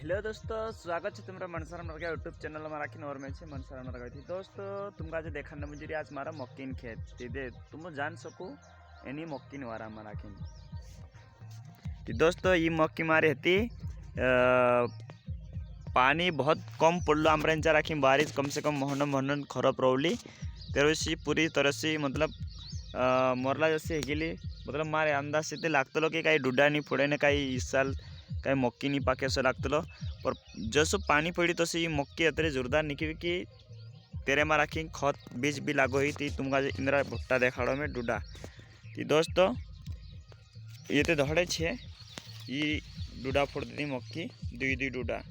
Hello दोस्तों, स्वागत है तुम्हारा मनसार मरगा यूट्यूब चैनल में राखी और मैं मनसार मरगा थी। दोस्तों तुमका जो देखने मुझे आज मारा मक्कीन खेत दे तुम जान सको एनी मक्कीन वारा मारा दोस्तों ये मक्की मारी थी। पानी बहुत कम पड़लो आम राखी बारिश कम से कम महन खराब रोली तेरे पूरी तरह से मतलब मरला जैसे हेगिली। मतलब मारे अंदाज से लागतलो कि काही डुडा नहीं फोड़े ने काही इस साल काही मक्की नहीं पाके असं लागतलो। पर जसं पाणी पड़ी तशी ही मक्की अतरे जोरदार निकली कि तेरे में राखी खत बीज भी लागो ही थी। तुमका इंदिरा भुट्टा देखाड़ो में डुडा थी। दोस्तों ये तो धड़े छे ये डुडा फोड़ दी मक्की दुई दुई डुडा।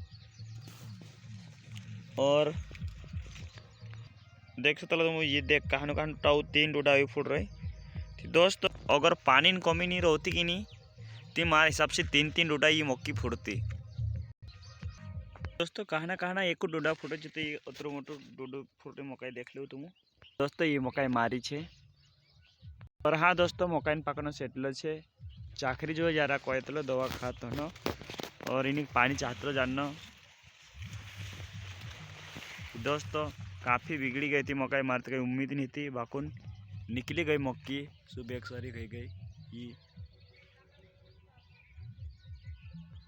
और देख सकते तुम ये देख कहानो कहानो टाउ तीन डुडा भी फोड़ रही थी। दोस्तों अगर पानी की कमी नहीं रहती कि नहीं तो मारे हिसाब से तीन तीन डुडा ये मक्की फोड़ती। दोस्तों कहना कहना एक डुडा फूटे तो ये अतरो मोटो डुडो फूटे मकाई देख लो तुम। दोस्तों ये मकाई मारी छे। और हाँ दोस्तों मकाई पाकनो सेटलो छे। चाकरी जो जरा कहतलो दवा खात न और इन्हें पानी चाहते जानना। दोस्तों काफ़ी बिगड़ी गई थी मकाई मारते, कहीं उम्मीद नहीं थी बाकुन निकली गई मक्की सुबह सारी रह गई। ये